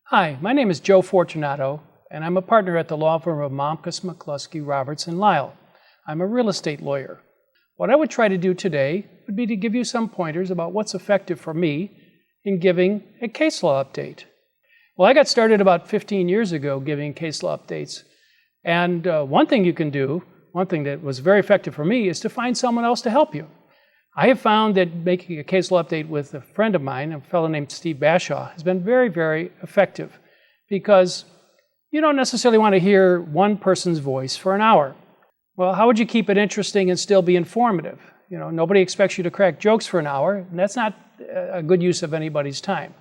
Hi, my name is Joe Fortunato, and I'm a partner at the law firm of Momkus, McCluskey, Roberts, and Lyle. I'm a real estate lawyer. What I would try to do today would be to give you some pointers about what's effective for me in giving a case law update. Well, I got started about 15 years ago giving case law updates, and one thing you can do, one thing that was very effective for me, is to find someone else to help you. I have found that making a case law update with a friend of mine, a fellow named Steve Bashaw, has been very, very effective because you don't necessarily want to hear one person's voice for an hour. Well, how would you keep it interesting and still be informative? You know, nobody expects you to crack jokes for an hour, and that's not a good use of anybody's time.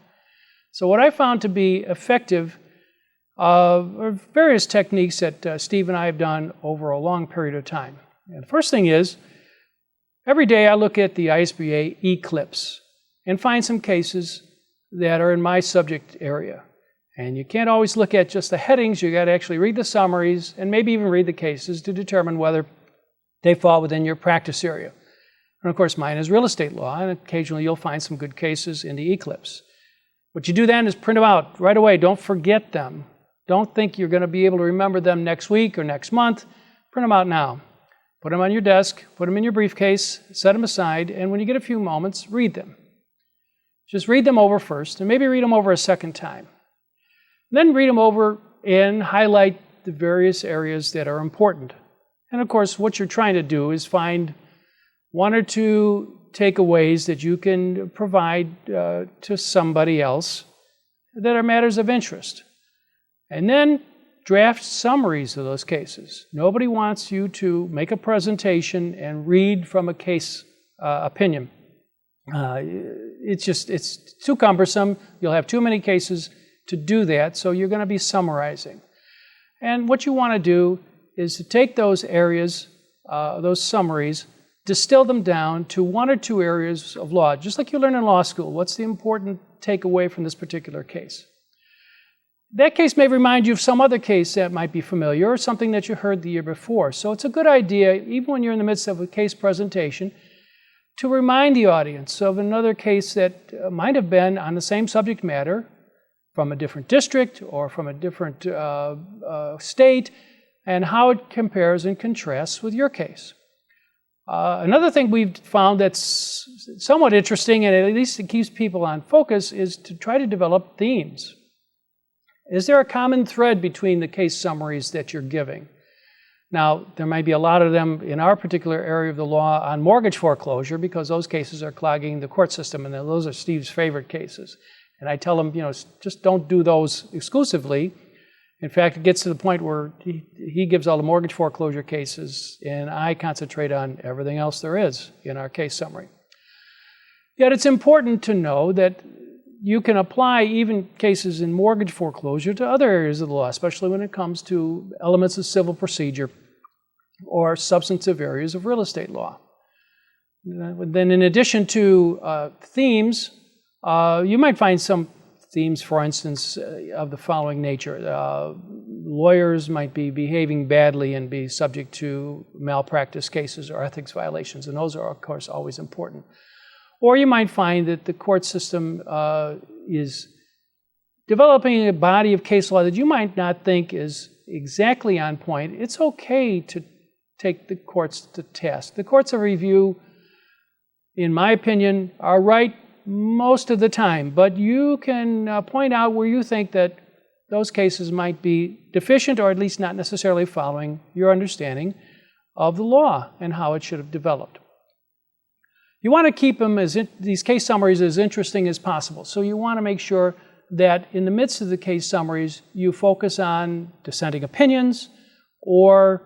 So what I found to be effective are various techniques that Steve and I have done over a long period of time. And the first thing is, every day I look at the ISBA e-clips and find some cases that are in my subject area. And you can't always look at just the headings, you got to actually read the summaries and maybe even read the cases to determine whether they fall within your practice area. And of course mine is real estate law, and occasionally you'll find some good cases in the e-clips. What you do then is print them out right away, don't forget them. Don't think you're going to be able to remember them next week or next month. Print them out now. Put them on your desk, put them in your briefcase, set them aside, and when you get a few moments, read them. Just read them over first, and maybe read them over a second time. Then read them over and highlight the various areas that are important. And of course, what you're trying to do is find one or two takeaways that you can provide to somebody else that are matters of interest. And then draft summaries of those cases. Nobody wants you to make a presentation and read from a case opinion. It's too cumbersome. You'll have too many cases to do that, so you're going to be summarizing. And what you want to do is to take those areas, those summaries, distill them down to one or two areas of law, just like you learn in law school. What's the important takeaway from this particular case? That case may remind you of some other case that might be familiar or something that you heard the year before. So it's a good idea, even when you're in the midst of a case presentation, to remind the audience of another case that might have been on the same subject matter from a different district or from a different state, and how it compares and contrasts with your case. Another thing we've found that's somewhat interesting, and at least it keeps people on focus, is to try to develop themes. Is there a common thread between the case summaries that you're giving? Now, there might be a lot of them in our particular area of the law on mortgage foreclosure because those cases are clogging the court system, and those are Steve's favorite cases. And I tell him, just don't do those exclusively. In fact, it gets to the point where he gives all the mortgage foreclosure cases, and I concentrate on everything else there is in our case summary. Yet it's important to know that you can apply even cases in mortgage foreclosure to other areas of the law, especially when it comes to elements of civil procedure or substantive areas of real estate law. Then in addition to themes, you might find some themes, for instance, of the following nature. Lawyers might be behaving badly and be subject to malpractice cases or ethics violations, and those are, of course, always important. Or you might find that the court system is developing a body of case law that you might not think is exactly on point. It's okay to take the courts to task. The courts of review, in my opinion, are right most of the time, but you can point out where you think that those cases might be deficient or at least not necessarily following your understanding of the law and how it should have developed. You want to keep them these case summaries as interesting as possible. So you want to make sure that in the midst of the case summaries, you focus on dissenting opinions, or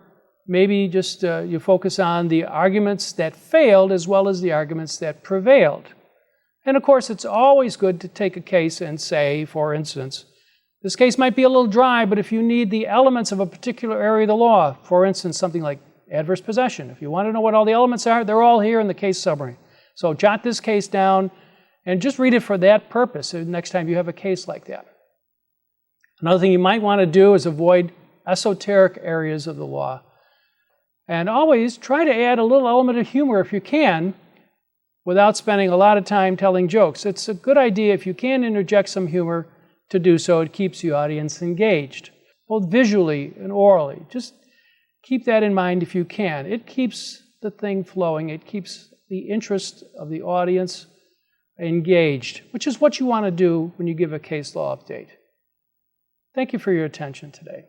maybe just you focus on the arguments that failed as well as the arguments that prevailed. And of course, it's always good to take a case and say, for instance, this case might be a little dry, but if you need the elements of a particular area of the law, for instance, something like adverse possession, if you want to know what all the elements are, they're all here in the case summary. So jot this case down and just read it for that purpose next time you have a case like that. Another thing you might want to do is avoid esoteric areas of the law. And always try to add a little element of humor if you can, without spending a lot of time telling jokes. It's a good idea if you can interject some humor to do so. It keeps the audience engaged, both visually and orally. Just keep that in mind if you can. It keeps the thing flowing. It keeps the interest of the audience engaged, which is what you want to do when you give a case law update. Thank you for your attention today.